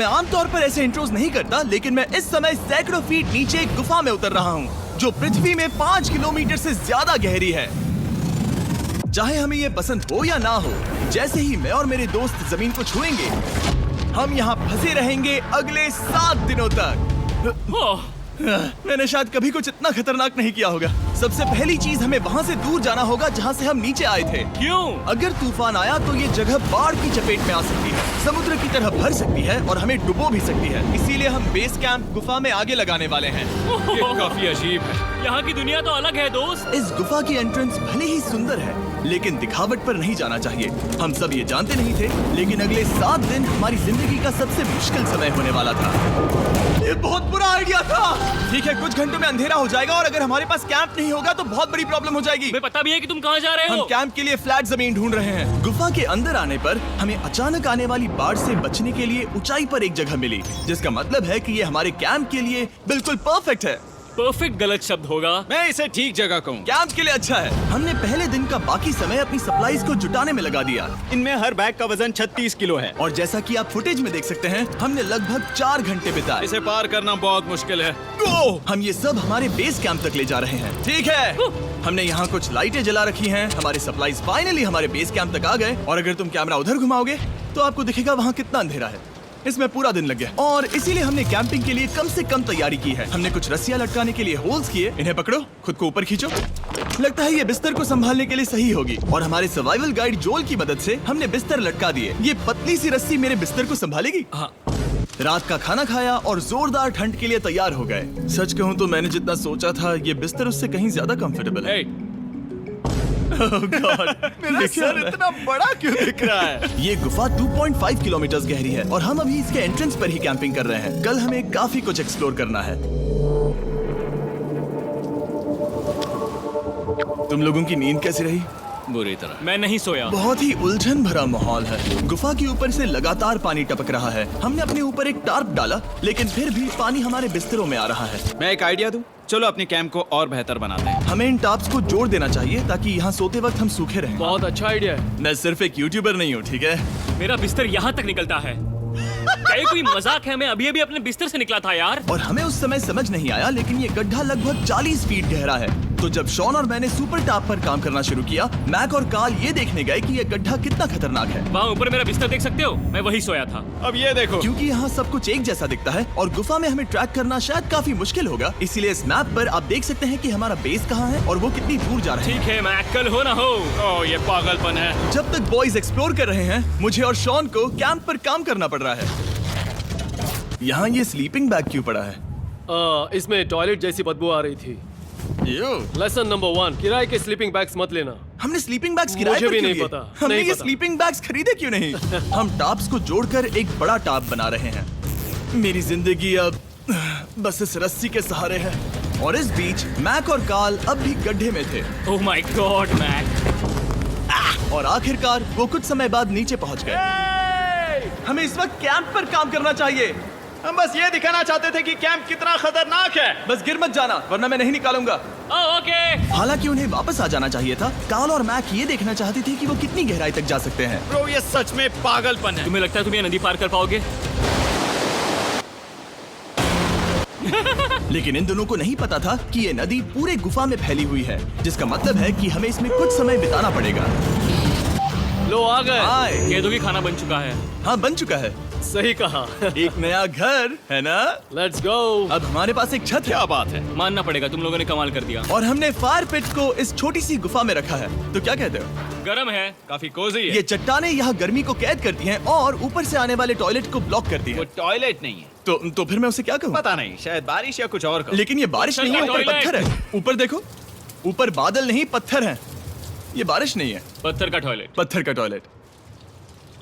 मैं आमतौर पर ऐसे इंट्रोज नहीं करता, लेकिन मैं इस समय सैकड़ों फीट नीचे एक गुफा में उतर रहा हूँ जो पृथ्वी में 5 किलोमीटर से ज्यादा गहरी है। चाहे हमें ये पसंद हो या ना हो, जैसे ही मैं और मेरे दोस्त जमीन को छुएंगे, हम यहाँ फंसे रहेंगे अगले 7 दिनों तक। मैंने शायद कभी कुछ इतना खतरनाक नहीं किया होगा। सबसे पहली चीज, हमें वहाँ से दूर जाना होगा जहाँ से हम नीचे आए थे। क्यों? अगर तूफान आया तो ये जगह बाढ़ की चपेट में आ सकती है, समुद्र की तरह भर सकती है और हमें डुबो भी सकती है। इसीलिए हम बेस कैंप गुफा में आगे लगाने वाले हैं। ये काफी अजीब है। यहाँ की दुनिया तो अलग है दोस्त। इस गुफा की एंट्रेंस भले ही सुंदर है, लेकिन दिखावट पर नहीं जाना चाहिए। हम सब ये जानते नहीं थे, लेकिन अगले 7 दिन हमारी जिंदगी का सबसे मुश्किल समय होने वाला था। ये बहुत बुरा आइडिया था। ठीक है, कुछ घंटों में अंधेरा हो जाएगा और अगर हमारे पास कैंप नहीं होगा तो बहुत बड़ी प्रॉब्लम हो जाएगी। तुम्हें पता भी है कि तुम कहाँ जा रहे हम हो? कैंप के लिए फ्लैट जमीन ढूंढ रहे हैं। गुफा के अंदर आने पर हमें अचानक आने वाली बाढ़ से बचने के लिए ऊंचाई पर एक जगह मिली, जिसका मतलब है कि ये हमारे कैंप के लिए बिल्कुल परफेक्ट है। परफेक्ट गलत शब्द होगा। मैं इसे ठीक जगह कहूँ। कैंप के लिए अच्छा है। हमने पहले दिन का बाकी समय अपनी सप्लाईज को जुटाने में लगा दिया। इनमें हर बैग का वजन 36 किलो है। और जैसा कि आप फुटेज में देख सकते हैं, हमने लगभग 4 घंटे बिताए। इसे पार करना बहुत मुश्किल है। हम ये सब हमारे बेस कैंप तक ले जा रहे हैं। ठीक है, हमने यहाँ कुछ लाइटें जला रखी हैं। हमारे सप्लाईज फाइनली हमारे बेस कैंप तक आ गए। और अगर तुम कैमरा उधर घुमाओगे तो आपको दिखेगा वहाँ कितना अंधेरा है। इसमें पूरा दिन लग गया और इसीलिए हमने कैंपिंग के लिए कम से कम तैयारी की है। हमने कुछ रस्सियां लटकाने के लिए होल्स किए। इन्हें पकड़ो, खुद को ऊपर खींचो। लगता है ये बिस्तर को संभालने के लिए सही होगी। और हमारे सर्वाइवल गाइड जोल की मदद से हमने बिस्तर लटका दिए। ये पतली सी रस्सी मेरे बिस्तर को संभालेगी। हाँ। रात का खाना खाया और जोरदार ठंड के लिए तैयार हो गए। सच कहूँ तो मैंने जितना सोचा था, ये बिस्तर उससे कहीं ज्यादा कंफर्टेबल है। Oh God, मेरा सर इतना बड़ा क्यों दिख रहा है? ये गुफा 2.5 किलोमीटर गहरी है और हम अभी इसके एंट्रेंस पर ही कैंपिंग कर रहे हैं। कल हमें काफी कुछ एक्सप्लोर करना है। तुम लोगों की नींद कैसी रही? बुरी तरह। मैं नहीं सोया। बहुत ही उलझन भरा माहौल है। गुफा के ऊपर से लगातार पानी टपक रहा है। हमने अपने ऊपर एक टार्प डाला, लेकिन फिर भी पानी हमारे बिस्तरों में आ रहा है। मैं एक आइडिया दूं? चलो अपने कैंप को और बेहतर बनाते हैं। हमें इन टार्प्स को जोड़ देना चाहिए ताकि यहाँ सोते वक्त हम सूखे रहें। बहुत अच्छा आइडिया है। मैं सिर्फ एक यूट्यूबर नहीं हूँ, ठीक है? मेरा बिस्तर यहाँ तक निकलता है। क्या ये कोई मजाक है? मैं अभी अभी अपने बिस्तर से निकला था यार। और हमें उस समय समझ नहीं आया, लेकिन ये गड्ढा लगभग 40 फीट गहरा है। तो जब शॉन और मैंने सुपर टॉप पर काम करना शुरू किया, मैक और कार्ल ये देखने गए कि ये गड्ढा कितना खतरनाक है। वहाँ ऊपर मेरा बिस्तर देख सकते हो? मैं वही सोया था। अब ये देखो। क्योंकि यहाँ सब कुछ एक जैसा दिखता है और गुफा में हमें ट्रैक करना शायद काफी मुश्किल होगा, इसीलिए इस मैप पर आप देख सकते हैं कि हमारा बेस कहाँ है और वो कितनी दूर जा रहा है। ठीक है, मैं कल हो ना हो। ओह, ये पागलपन है। जब तक बॉयज एक्सप्लोर कर रहे हैं, मुझे और शॉन को कैंप पर काम करना पड़ रहा है। यहाँ ये स्लीपिंग बैग क्यों पड़ा है? इसमें टॉयलेट जैसी बदबू आ रही थी। लेसन नंबर 1, किराए के स्लीपिंग बैग्स मत लेना। हमने स्लीपिंग बैग्स किराए मुझे पर भी क्यों नहीं लिए? पता, हमने नहीं ये पता। स्लीपिंग बैग्स खरीदे क्यों नहीं? हम टॉप्स को जोड़कर एक बड़ा टॉप बना रहे हैं। मेरी जिंदगी अब बस इस रस्सी के सहारे है। और इस बीच मैक और कार्ल अब भी गड्ढे में थे। Oh my God Mac. और आखिरकार वो कुछ समय बाद नीचे पहुंच गए। हमें इस वक्त कैंप पर काम करना चाहिए। हम बस ये दिखाना चाहते थे कि कैंप कितना खतरनाक है। बस गिर मत जाना, वरना मैं नहीं निकालूंगा। ओके। हालांकि उन्हें वापस आ जाना चाहिए था। कार्ल और मैक ये देखना चाहते थे कि वो कितनी गहराई तक जा सकते हैं। ब्रो, ये सच में पागलपन है। तुम्हें लगता है तुम ये नदी पार कर पाओगे? लेकिन इन दोनों को नहीं पता था कि ये नदी पूरे गुफा में फैली हुई है, जिसका मतलब है कि हमें इसमें कुछ समय बिताना पड़ेगा। लो आ गए। हाय। कह दो कि खाना बन चुका है। हाँ, बन चुका है। सही कहा। एक नया घर है ना? Let's go. अब हमारे पास एक छत है। क्या बात है। मानना पड़ेगा, तुम लोगों ने कमाल कर दिया। और हमने फायर पिट को इस छोटी सी गुफा में रखा है। तो क्या कहते हो? गरम है। काफी कोजी है। ये चट्टानें यहाँ गर्मी को कैद करती हैं और ऊपर से आने वाले टॉयलेट को ब्लॉक करती वो हैं। टॉयलेट नहीं है। तो फिर मैं उसे क्या कहूँ? पता नहीं, शायद बारिश या कुछ और कहो। लेकिन ये बारिश पत्थर नहीं है, का ऊपर टॉयलेट। पत्थर है। ऊपर देखो, ऊपर बादल नहीं पत्थर हैं। ये बारिश नहीं है, पत्थर का टॉयलेट। पत्थर का टॉयलेट।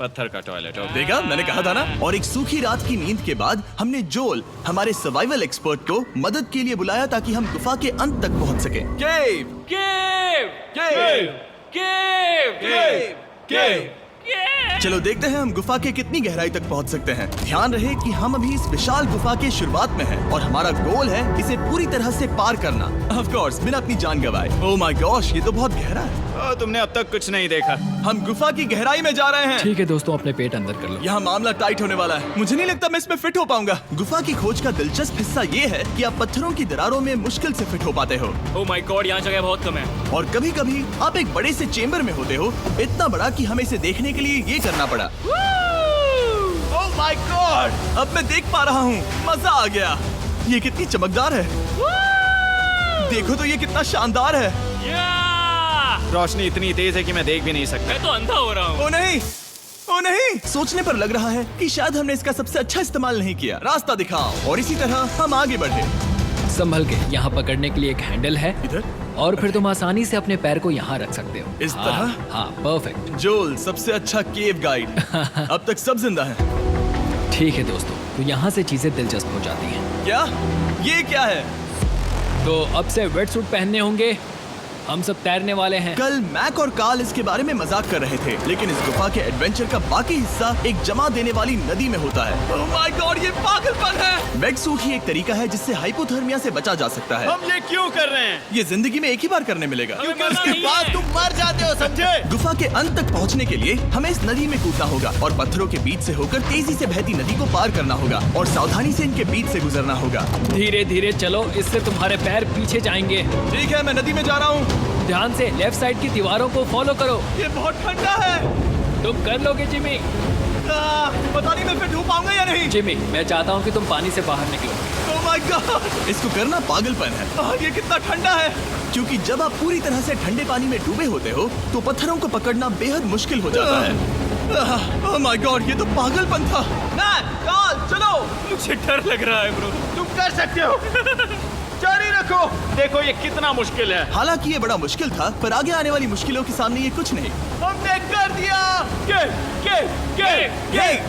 पत्थर का टॉयलेट। देखा, मैंने कहा था ना। और एक सूखी रात की नींद के बाद हमने जोल, हमारे सर्वाइवल एक्सपर्ट को मदद के लिए बुलाया ताकि हम गुफा के अंत तक पहुंच सके। केव, केव, केव, केव, केव, केव। केव। चलो देखते हैं हम गुफा के कितनी गहराई तक पहुंच सकते हैं। ध्यान रहे कि हम अभी इस विशाल गुफा के शुरुआत में हैं और हमारा गोल है इसे पूरी तरह से पार करना। ऑफ कोर्स, बिना अपनी जान गंवाए। ओह माय गॉश, ये तो बहुत गहरा है। तुमने अब तक कुछ नहीं देखा। हम गुफा की गहराई में जा रहे हैं। ठीक है दोस्तों, अपने पेट अंदर कर लो। यहाँ मामला टाइट होने वाला है। मुझे नहीं लगता मैं इसमें फिट हो पाऊंगा। गुफा की खोज का दिलचस्प हिस्सा ये है कि आप पत्थरों की दरारों में मुश्किल से फिट हो पाते हो, ओह माय गॉड, यहाँ जगह बहुत कम है। और कभी कभी आप एक बड़े से चेम्बर में होते हो, इतना बड़ा कि हमें इसे देखने के लिए ये करना पड़ा। ओह माय गॉड, अब मैं देख पा रहा हूँ। मजा आ गया। ये कितनी चमकदार है। देखो तो ये कितना शानदार है। रोशनी इतनी तेज है कि मैं देख भी नहीं सकता। मैं तो अंधा हो रहा हूँ। ओ नहीं, ओ नहीं, सोचने पर लग रहा है कि शायद हमने इसका सबसे अच्छा इस्तेमाल नहीं किया। रास्ता दिखाओ। और इसी तरह हम आगे बढ़े। संभल के, यहाँ पकड़ने के लिए एक हैंडल है इधर और फिर तुम आसानी से अपने पैर को यहाँ रख सकते हो। इस हाँ, तरह? हाँ, परफेक्ट। जोल सबसे अच्छा केव गाइड। अब तक सब जिंदा हैं। ठीक है दोस्तों, तो यहाँ से चीजें दिलचस्प हो जाती हैं। क्या? ये क्या है? तो अब से वेट सूट पहनने होंगे। हम सब तैरने वाले हैं। कल मैक और कार्ल इसके बारे में मजाक कर रहे थे, लेकिन इस गुफा के एडवेंचर का बाकी हिस्सा एक जमा देने वाली नदी में होता है। ओह माय गॉड, ये पागलपन है। वेट सूट ही एक तरीका है जिससे हाइपोथर्मिया से बचा जा सकता है। हम ये क्यों कर रहे हैं? ये जिंदगी में एक ही बार करने मिलेगा, क्योंकि उसके बाद तुम मर जाते हो, समझे? गुफा के अंत तक पहुंचने के लिए हमें इस नदी में कूदना होगा और पत्थरों के बीच से होकर तेजी से बहती नदी को पार करना होगा और सावधानी से इनके बीच से गुजरना होगा। धीरे धीरे चलो, इससे तुम्हारे पैर पीछे जाएंगे। ठीक है, मैं नदी में जा रहा हूँ। ध्यान से लेफ्ट साइड की दीवारों को फॉलो करो। ये बहुत ठंडा है। तुम कर लोगे जिमी। पता नहीं मैं फिर डूब पाऊंगा या नहीं। जिमी, मैं चाहता हूँ कि तुम पानी से बाहर निकलो। ओह माय गॉड, इसको करना पागलपन है। ये कितना ठंडा है। क्योंकि जब आप पूरी तरह से ठंडे पानी में डूबे होते हो तो पत्थरों को पकड़ना बेहद मुश्किल हो जाता है। ओह माय गॉड, ये तो पागलपन था। कार्ल, चलो। मुझे डर लग रहा है ब्रो। तुम कर सकते हो। जारी रखो। देखो ये कितना मुश्किल है। हालांकि ये बड़ा मुश्किल था, पर आगे आने वाली मुश्किलों के सामने ये कुछ नहीं। हमने कर दिया।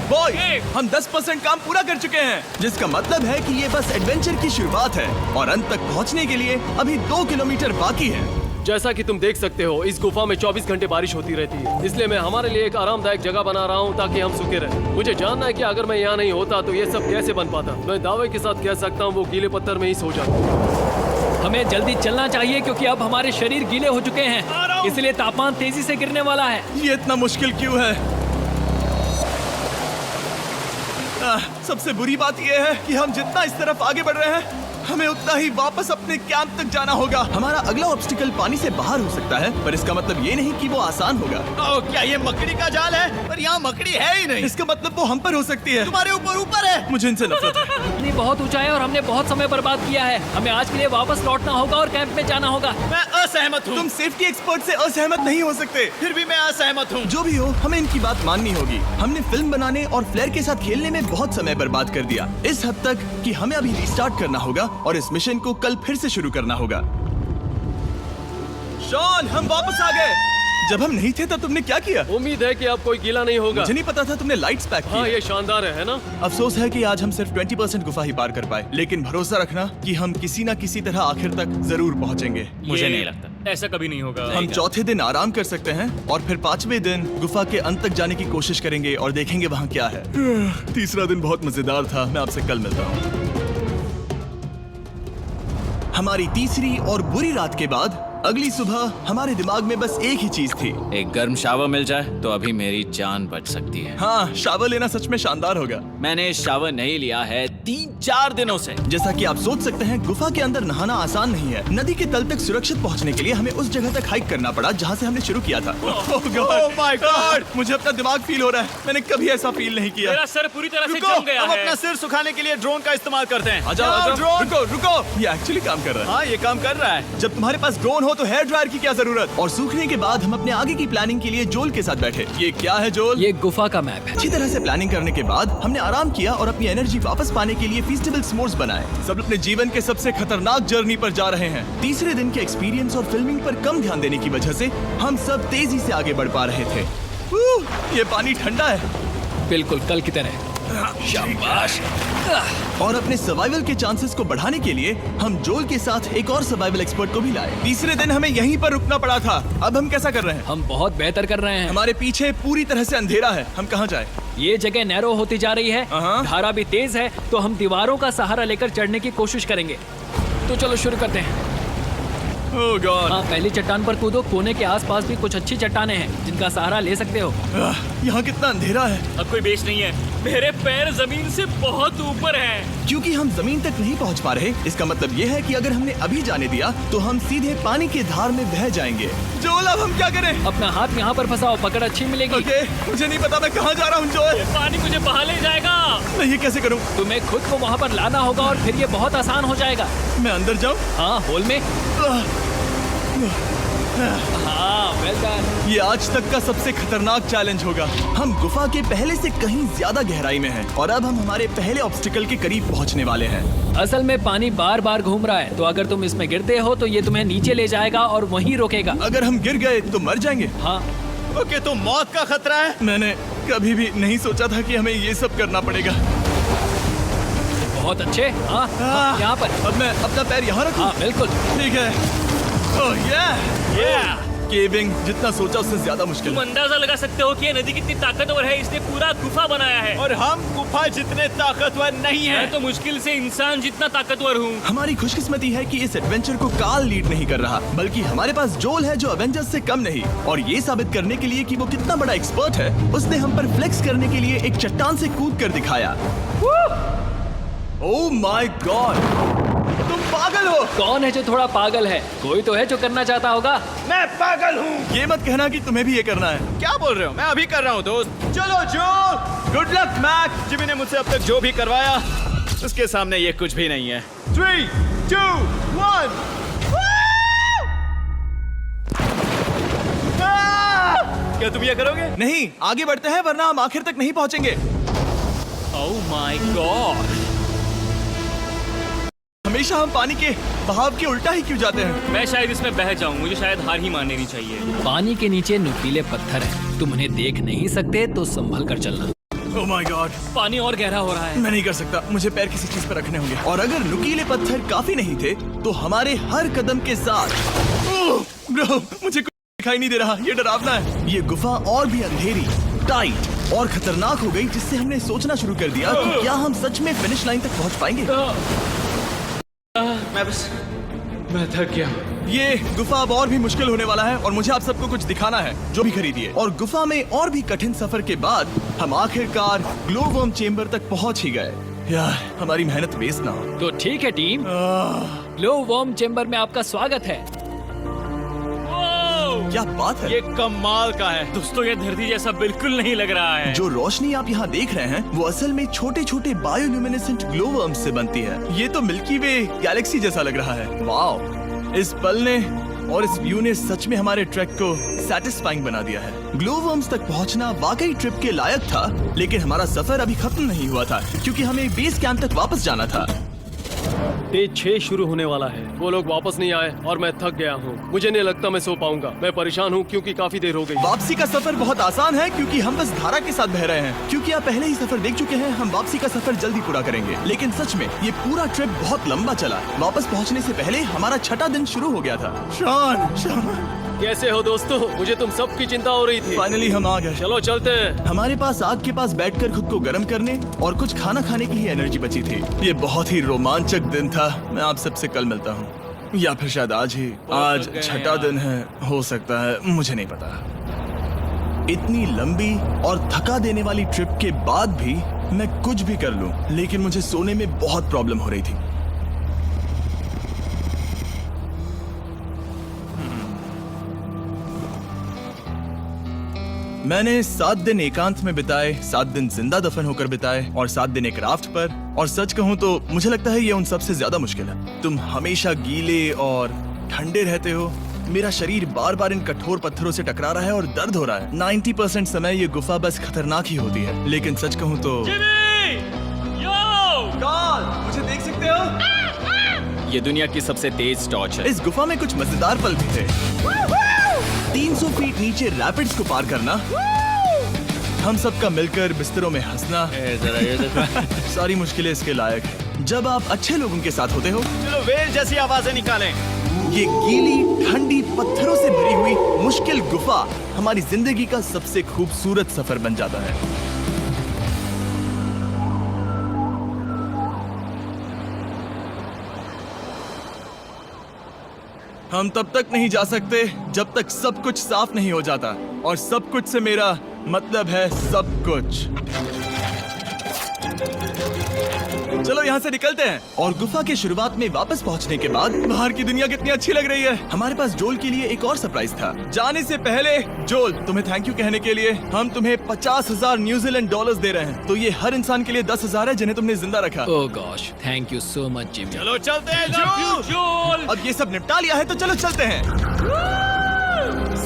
बॉय, हम 10% काम पूरा कर चुके हैं, जिसका मतलब है कि ये बस एडवेंचर की शुरुआत है और अंत तक पहुंचने के लिए अभी 2 किलोमीटर बाकी है। जैसा कि तुम देख सकते हो, इस गुफा में 24 घंटे बारिश होती रहती है, इसलिए मैं हमारे लिए एक आरामदायक जगह बना रहा हूँ ताकि हम सूखे रहें। मुझे जानना है कि अगर मैं यहाँ नहीं होता तो ये सब कैसे बन पाता। मैं दावे के साथ कह सकता हूँ वो गीले पत्थर में ही सो जाता। हमें जल्दी चलना चाहिए क्योंकि अब हमारे शरीर गीले हो चुके हैं, इसलिए तापमान तेजी से गिरने वाला है। ये इतना मुश्किल क्यों है? सबसे बुरी बात यह है कि हम जितना इस तरफ आगे बढ़ रहे हैं, हमें उतना ही वापस अपने कैंप तक जाना होगा। हमारा अगला ऑब्स्टिकल पानी से बाहर हो सकता है, पर इसका मतलब ये नहीं कि वो आसान होगा। ओह, क्या ये मकड़ी का जाल है? पर यहाँ मकड़ी है ही नहीं। इसका मतलब वो हम पर हो सकती है। तुम्हारे ऊपर है। मुझे इनसे नफरत है। पानी बहुत ऊंचा है और हमने बहुत समय बर्बाद किया है। हमें आज के लिए वापस लौटना होगा और कैंप में जाना होगा। मैं असहमत हूँ। तुम सेफ्टी एक्सपर्ट से असहमत नहीं हो सकते। फिर भी मैं असहमत हूँ। जो भी हो, हमें इनकी बात माननी होगी। हमने फिल्म बनाने और फ्लेयर के साथ खेलने में बहुत समय बर्बाद कर दिया, इस हद तक कि हमें अभी रिस्टार्ट करना होगा और इस मिशन को कल फिर से शुरू करना होगा। शॉन, हम वापस आ गए। जब हम नहीं थे तब तुमने क्या किया? उम्मीद है कि अब कोई गीला नहीं होगा। मुझे नहीं पता था तुमने लाइट्स पैक की। हाँ, ये शानदार है ना? अफसोस है कि आज हम सिर्फ 20% गुफा ही पार कर पाए, लेकिन भरोसा रखना कि हम किसी न किसी तरह आखिर तक जरूर पहुंचेंगे। मुझे नहीं लगता ऐसा कभी नहीं होगा। हम चौथे दिन आराम कर सकते हैं और फिर 5वें दिन गुफा के अंत तक जाने की कोशिश करेंगे और देखेंगे वहाँ क्या है। तीसरा दिन बहुत मजेदार था। मैं आपसे कल मिलता हूँ। हमारी तीसरी और बुरी रात के बाद अगली सुबह हमारे दिमाग में बस एक ही चीज थी। एक गर्म शावर मिल जाए तो अभी मेरी जान बच सकती है। हाँ, शावर लेना सच में शानदार होगा। मैंने शावर नहीं लिया है 3-4 दिनों से। जैसा कि आप सोच सकते हैं, गुफा के अंदर नहाना आसान नहीं है। नदी के तल तक सुरक्षित पहुंचने के लिए हमें उस जगह तक हाइक करना पड़ा जहां से हमने शुरू किया था। Oh my God! मुझे अपना दिमाग फील हो रहा है। मैंने कभी ऐसा फील नहीं किया। मेरा सर पूरी तरह से रुको, जम गया हम है। अपना सिर सुखाने के लिए ड्रोन का इस्तेमाल करते हैं। आजाओ, ड्रोन। रुको रुको, ये एक्चुअली काम कर रहा है। हाँ, ये काम कर रहा है। जब तुम्हारे पास ड्रोन हो तो हेयर ड्रायर की क्या जरूरत। और सूखने के बाद हम अपने आगे की प्लानिंग के लिए जोल के साथ बैठे। ये क्या है जोल? ये गुफा का मैप है। अच्छी तरह से प्लानिंग करने के बाद हमने आराम किया और अपनी एनर्जी वापस पाने के लिए फीस्टेबल s'mores बनाए। सब अपने जीवन के सबसे खतरनाक जर्नी पर जा रहे हैं। तीसरे दिन के एक्सपीरियंस और फिल्मिंग पर कम ध्यान देने की वजह से हम सब तेजी से आगे बढ़ पा रहे थे। ये पानी ठंडा है, बिल्कुल कल की तरह। शाबाश। और अपने सर्वाइवल के चांसेस को बढ़ाने के लिए हम जोल के साथ एक और सर्वाइवल एक्सपर्ट को भी लाए। तीसरे दिन हमें यहीं पर रुकना पड़ा था। अब हम कैसा कर रहे हैं? हम बहुत बेहतर कर रहे हैं। हमारे पीछे पूरी तरह से अंधेरा है। हम कहाँ जाए? ये जगह नैरो होती जा रही है, हाँ। धारा भी तेज है, तो हम दीवारों का सहारा लेकर चढ़ने की कोशिश करेंगे। तो चलो शुरू करते हैं। ओह गॉड। हाँ, पहली चट्टान पर कूदो। कोने के आसपास भी कुछ अच्छी चट्टानें हैं जिनका सहारा ले सकते हो। यहाँ कितना अंधेरा है। अब कोई बेस नहीं है। मेरे पैर जमीन से बहुत ऊपर हैं। क्योंकि हम जमीन तक नहीं पहुँच पा रहे, इसका मतलब ये है कि अगर हमने अभी जाने दिया तो हम सीधे पानी की धार में बह जाएंगे। जोल, अब हम क्या करें? अपना हाथ यहाँ पर फंसाओ, पकड़ अच्छी मिलेगी। ओके, मुझे नहीं पता मैं कहाँ जा रहा हूँ जोल। पानी मुझे बहा ले जाएगा। मैं ये कैसे करूँ? तुम्हें खुद को वहाँ पर लाना होगा और फिर ये बहुत आसान हो जाएगा। मैं अंदर जाऊँ? हाँ, होल में। हाँ, वेल डन। ये आज तक का सबसे खतरनाक चैलेंज होगा। हम गुफा के पहले से कहीं ज्यादा गहराई में हैं और अब हम हमारे पहले ऑब्स्टिकल के करीब पहुंचने वाले हैं। असल में पानी बार बार घूम रहा है, तो अगर तुम इसमें गिरते हो तो ये तुम्हें नीचे ले जाएगा और वहीं रोकेगा। अगर हम गिर गए तो मर जाएंगे। हाँ, ओके, तो मौत का खतरा है। मैंने कभी भी नहीं सोचा था कि हमें ये सब करना पड़ेगा। बहुत अच्छे। हाँ, यहाँ पर। अब मैं अपना पैर यहाँ रखूं? हाँ, बिल्कुल। ठीक है। ओह yeah! केविंग जितना सोचा उससे ज्यादा मुश्किल तुम है। अंदाजा लगा सकते हो कि ये नदी कितनी ताकतवर है। इसने पूरा गुफा बनाया है। और हम गुफा जितने ताकतवर नहीं है। मैं तो मुश्किल से इंसान जितना ताकतवर हूँ। हमारी खुशकिस्मती है कि इस एडवेंचर को काल लीड नहीं कर रहा, बल्कि हमारे पास जोल है जो अवेंजर्स से कम नहीं। और ये साबित करने के लिए कि वो कितना बड़ा एक्सपर्ट है, उसने हम पर फ्लेक्स करने के लिए एक चट्टान से कूद कर दिखाया। ओह माय गॉड, तुम पागल हो। कौन है जो थोड़ा पागल है? कोई तो है जो करना चाहता होगा। मैं पागल हूँ। ये मत कहना कि तुम्हें भी ये करना है। क्या बोल रहे हो? मैं अभी कर रहा हूँ दोस्त। चलो जो, गुड लक मैक। जिमी ने मुझसे अब तक जो भी करवाया उसके सामने ये कुछ भी नहीं है। 3, 2, 1। क्या तुम ये करोगे? नहीं, आगे बढ़ते हैं वरना हम आखिर तक नहीं पहुंचेंगे। ओह माय गॉड। हमेशा हम पानी के बहाव के उल्टा ही क्यों जाते हैं? मैं शायद इसमें बह जाऊं। मुझे शायद हार ही मान लेनी चाहिए। पानी के नीचे नुकीले पत्थर हैं। तुम उन्हें देख नहीं सकते तो संभल कर चलना। ओह माय गॉड, पानी और गहरा हो रहा है। मैं नहीं कर सकता। मुझे पैर किसी चीज पर रखने होंगे। और अगर नुकीले पत्थर काफी नहीं थे तो हमारे हर कदम के साथ ओह ब्रो, मुझे कुछ दिखाई नहीं दे रहा। ये डरावना है। ये गुफा और भी अंधेरी, टाइट और खतरनाक हो गई, जिससे हमने सोचना शुरू कर दिया कि क्या हम सच में फिनिश लाइन तक पहुंच पाएंगे। मैं थक गया। ये गुफा अब और भी मुश्किल होने वाला है और मुझे आप सबको कुछ दिखाना है जो भी खरीदिए। और गुफा में और भी कठिन सफर के बाद हम आखिरकार ग्लो वर्म चेम्बर तक पहुंच ही गए। यार, हमारी मेहनत वेस्ट ना हो। तो ठीक है टीम, ग्लो वर्म चेम्बर में आपका स्वागत है। क्या बात है? ये कमाल का है। दोस्तों, ये धरती जैसा बिल्कुल नहीं लग रहा है। जो रोशनी आप यहाँ देख रहे हैं वो असल में छोटे छोटे बायोल्यूमिनेसेंट ग्लो वर्म्स से बनती है। ये तो मिल्की वे गैलेक्सी जैसा लग रहा है। वाओ, इस पल ने और इस व्यू ने सच में हमारे ट्रैक को सैटिस्फाइंग बना दिया है। ग्लो वर्म्स तक पहुँचना वाकई ट्रिप के लायक था, लेकिन हमारा सफर अभी खत्म नहीं हुआ था क्योंकि हमें बेस कैंप तक वापस जाना था। डे 6 शुरू होने वाला है। वो लोग वापस नहीं आए और मैं थक गया हूँ। मुझे नहीं लगता मैं सो पाऊंगा। मैं परेशान हूँ क्योंकि काफी देर हो गई। वापसी का सफर बहुत आसान है क्योंकि हम बस धारा के साथ बह रहे हैं। क्योंकि आप पहले ही सफर देख चुके हैं, हम वापसी का सफर जल्दी पूरा करेंगे। लेकिन सच में ये पूरा ट्रिप बहुत लंबा चला। वापस पहुंचने से पहले हमारा 6वां दिन शुरू हो गया था। शान, कैसे हो दोस्तों? मुझे तुम सबकी चिंता हो रही थी। फाइनली हम आ गए। चलो चलते हैं। हमारे पास आग के पास बैठकर खुद को गर्म करने और कुछ खाना खाने की ही एनर्जी बची थी। ये बहुत ही रोमांचक दिन था। मैं आप सबसे कल मिलता हूँ, या फिर शायद आज ही। आज 6वां दिन है, हो सकता है, मुझे नहीं पता। इतनी लंबी और थका देने वाली ट्रिप के बाद भी मैं कुछ भी कर लूं, लेकिन मुझे सोने में बहुत प्रॉब्लम हो रही थी। मैंने 7 दिन एकांत में बिताए, 7 दिन जिंदा दफन होकर बिताए और 7 दिन एक राफ्ट पर। और सच कहूं तो मुझे लगता है ये उन सबसे ज्यादा मुश्किल है। तुम हमेशा गीले और ठंडे रहते हो। मेरा शरीर बार बार इन कठोर पत्थरों से टकरा रहा है और दर्द हो रहा है। 90% समय ये गुफा बस खतरनाक ही होती है। लेकिन सच कहूं तो मुझे देख सकते हो? ये दुनिया की सबसे तेज टॉर्च है। इस गुफा में कुछ मजेदार पल भी थे। 300 फीट नीचे रैपिड्स को पार करना, हम सबका मिलकर बिस्तरों में हंसना, सारी मुश्किलें इसके लायक है जब आप अच्छे लोगों के साथ होते हो। चलो वेल जैसी आवाजें निकालें। ये गीली ठंडी पत्थरों से भरी हुई मुश्किल गुफा हमारी जिंदगी का सबसे खूबसूरत सफर बन जाता है। हम तब तक नहीं जा सकते जब तक सब कुछ साफ नहीं हो जाता, और सब कुछ से मेरा मतलब है सब कुछ। चलो यहाँ से निकलते हैं। और गुफा के शुरुआत में वापस पहुँचने के बाद बाहर की दुनिया कितनी अच्छी लग रही है। हमारे पास जोल के लिए एक और सरप्राइज था। जाने से पहले जोल, तुम्हें थैंक यू कहने के लिए हम तुम्हें 50,000 न्यूजीलैंड डॉलर्स दे रहे हैं। तो ये हर इंसान के लिए 10,000 है जिन्हें तुमने जिंदा रखा। Oh gosh, thank you so much Jimmy. चलो चलते हैं जोल। जोल, अब ये सब निपटा लिया है तो चलो चलते हैं।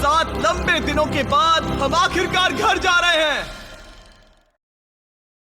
7 लंबे दिनों के बाद हम आखिरकार घर जा रहे हैं।